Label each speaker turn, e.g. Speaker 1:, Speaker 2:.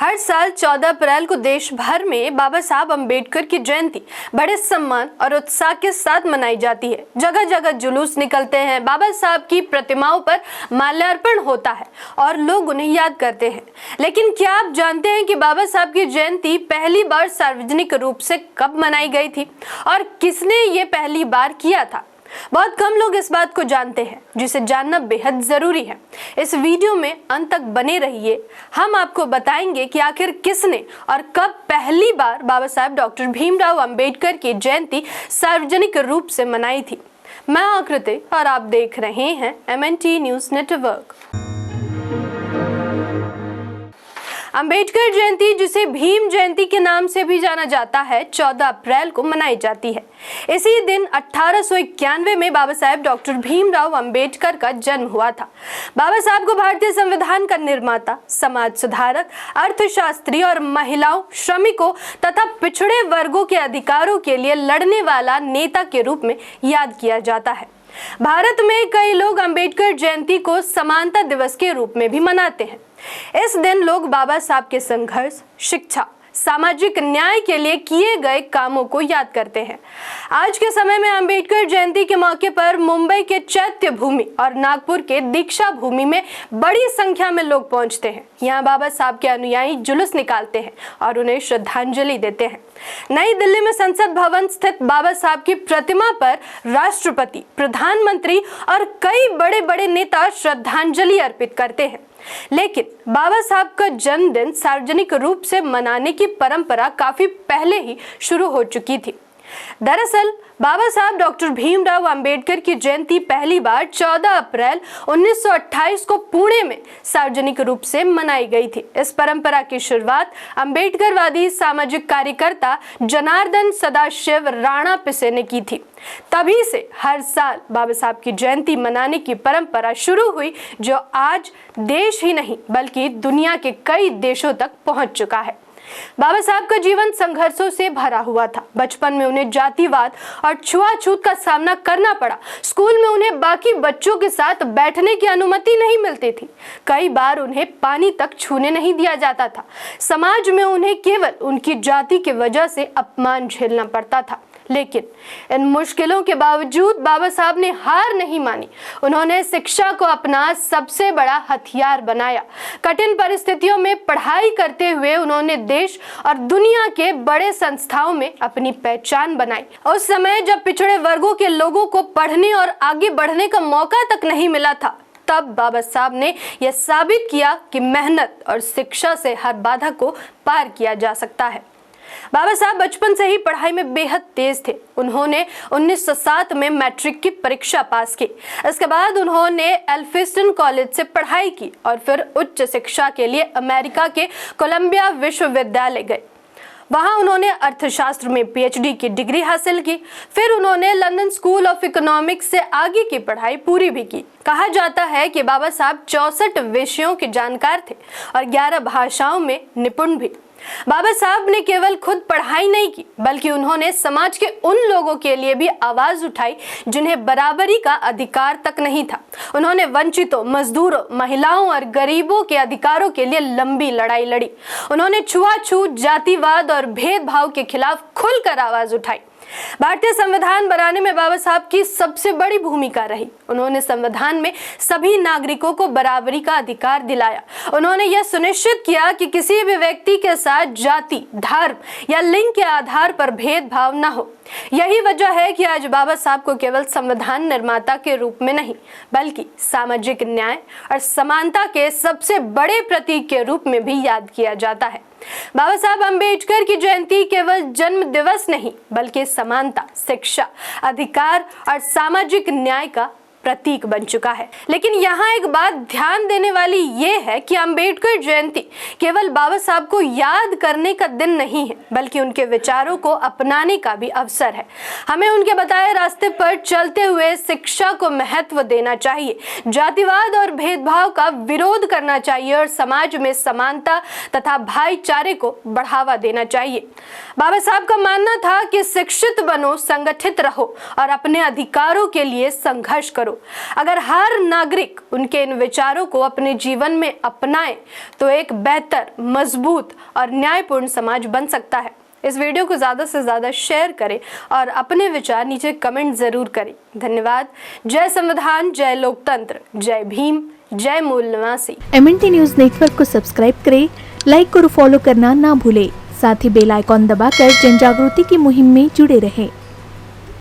Speaker 1: हर साल 14 अप्रैल को देश भर में बाबा साहब अम्बेडकर की जयंती बड़े सम्मान और उत्साह के साथ मनाई जाती है। जगह जगह जुलूस निकलते हैं, बाबा साहब की प्रतिमाओं पर माल्यार्पण होता है और लोग उन्हें याद करते हैं। लेकिन क्या आप जानते हैं कि बाबा साहब की जयंती पहली बार सार्वजनिक रूप से कब मनाई गई थी और किसने ये पहली बार किया था? बहुत कम लोग इस बात को जानते हैं, जिसे जानना बेहद जरूरी है। इस वीडियो में अंत तक बने रहिए। हम आपको बताएंगे कि आखिर किसने और कब पहली बार बाबा साहब डॉक्टर भीमराव अंबेडकर की जयंती सार्वजनिक रूप से मनाई थी। मैं आकृति और आप देख रहे हैं MNT news network. Ambedkar Jayanti, जिसे भीम जयंती के नाम से भी जाना जाता है, 14 अप्रैल को मनाई जाती है। इसी दिन 1891 में बाबा साहब डॉक्टर भीमराव अंबेडकर का जन्म हुआ था। बाबा साहब को भारतीय संविधान का निर्माता, समाज सुधारक, अर्थशास्त्री और महिलाओं, श्रमिकों तथा पिछड़े वर्गों के अधिकारों के लिए लड़ने वाला नेता के रूप में याद किया जाता है। भारत में कई लोग अंबेडकर जयंती को समानता दिवस के रूप में भी मनाते हैं। इस दिन लोग बाबा साहब के संघर्ष, शिक्षा, सामाजिक न्याय के लिए किए गए कामों को याद करते हैं। आज के समय में अंबेडकर जयंती के मौके पर मुंबई के चैत्य भूमि और नागपुर के दीक्षा भूमि में बड़ी संख्या में लोग पहुंचते हैं। यहाँ बाबा साहब के अनुयायी जुलूस निकालते हैं और उन्हें श्रद्धांजलि देते हैं। नई दिल्ली में संसद भवन स्थित बाबा साहब की प्रतिमा पर राष्ट्रपति, प्रधानमंत्री और कई बड़े बड़े नेता श्रद्धांजलि अर्पित करते हैं। लेकिन बाबा साहब का जन्मदिन सार्वजनिक रूप से मनाने की परंपरा काफी पहले ही शुरू हो चुकी थी। दरअसल बाबा साहब डॉक्टर भीमराव अंबेडकर की जयंती पहली बार 14 अप्रैल 1928 को पुणे में सार्वजनिक रूप से मनाई गई थी। इस परंपरा की शुरुआत अंबेडकरवादी सामाजिक कार्यकर्ता जनार्दन सदाशिव राणा पिसे ने की थी। तभी से हर साल बाबा साहब की जयंती मनाने की परंपरा शुरू हुई, जो आज देश ही नहीं बल्कि दुनिया के कई देशों तक पहुंच चुका है। बाबा साहब का जीवन संघर्षों से भरा हुआ था। बचपन में उन्हें जातिवाद और छुआछूत का सामना करना पड़ा। स्कूल में उन्हें बाकी बच्चों के साथ बैठने की अनुमति नहीं मिलती थी। कई बार उन्हें पानी तक छूने नहीं दिया जाता था। समाज में उन्हें केवल उनकी जाति की वजह से अपमान झेलना पड़ता था। लेकिन इन मुश्किलों के बावजूद बाबा साहब ने हार नहीं मानी। उन्होंने शिक्षा को अपना सबसे बड़ा हथियार बनाया। कठिन परिस्थितियों में पढ़ाई करते हुए उन्होंने देश और दुनिया के बड़े संस्थाओं में अपनी पहचान बनाई। उस समय जब पिछड़े वर्गों के लोगों को पढ़ने और आगे बढ़ने का मौका तक नहीं मिला था, तब बाबा साहब ने यह साबित किया कि मेहनत और शिक्षा से हर बाधा को पार किया जा सकता है। बाबा साहब बचपन से ही पढ़ाई में बेहद तेज थे। उन्होंने 1907 में मैट्रिक की परीक्षा पास की। इसके बाद उन्होंने एल्फिंस्टन कॉलेज से पढ़ाई की और फिर उच्च शिक्षा के लिए अमेरिका के कोलंबिया विश्वविद्यालय गए। वहां उन्होंने अर्थशास्त्र में PhD की डिग्री हासिल की। फिर उन्होंने लंदन स्कूल ऑफ इकोनॉमिक्स से आगे की पढ़ाई पूरी भी की। कहा जाता है कि बाबा साहब 64 विषयों के जानकार थे और 11 भाषाओं में निपुण भी। बाबा साहब ने केवल खुद पढ़ाई नहीं की, बल्कि उन्होंने समाज के उन लोगों के लिए भी आवाज उठाई जिन्हें बराबरी का अधिकार तक नहीं था। उन्होंने वंचितों, मजदूरों, महिलाओं और गरीबों के अधिकारों के लिए लंबी लड़ाई लड़ी। उन्होंने छुआछूत, जातिवाद और भेदभाव के खिलाफ खुलकर आवाज उठाई। भारतीय संविधान बनाने में बाबा साहब की सबसे बड़ी भूमिका रही। उन्होंने संविधान में सभी नागरिकों को बराबरी का अधिकार दिलाया। उन्होंने यह सुनिश्चित किया कि किसी भी व्यक्ति के साथ जाति, धर्म या लिंग के आधार पर भेदभाव न हो। यही वजह है कि आज बाबा साहब को केवल संविधान निर्माता के रूप में नहीं, बल्कि सामाजिक न्याय और समानता के सबसे बड़े प्रतीक के रूप में भी याद किया जाता है। बाबा साहब अम्बेडकर की जयंती केवल जन्म दिवस नहीं, बल्कि समानता, शिक्षा, अधिकार और सामाजिक न्याय का प्रतीक बन चुका है। लेकिन यहाँ एक बात ध्यान देने वाली ये है कि अंबेडकर जयंती केवल बाबा साहब को याद करने का दिन नहीं है, बल्कि उनके विचारों को अपनाने का भी अवसर है। हमें उनके बताए रास्ते पर चलते हुए शिक्षा को महत्व देना चाहिए, जातिवाद और भेदभाव का विरोध करना चाहिए और समाज में समानता तथा भाईचारे को बढ़ावा देना चाहिए। बाबा साहब का मानना था कि शिक्षित बनो, संगठित रहो और अपने अधिकारों के लिए संघर्ष करो। विचारों। अगर हर नागरिक उनके इन विचारों को अपने जीवन में अपनाए तो एक बेहतर, मजबूत और न्यायपूर्ण समाज बन सकता है। इस वीडियो को ज़्यादा से ज़्यादा शेयर करें और अपने विचार नीचे कमेंट ज़रूर करें। धन्यवाद। जय संविधान, जय लोकतंत्र, जय भीम, जय मूल निवासी।
Speaker 2: MNT न्यूज़ नेटवर्क को सब्सक्राइब करें, लाइक और फॉलो करना ना भूलें। साथ ही बेल आइकॉन दबाकर जन जागृति की मुहिम में जुड़े रहें।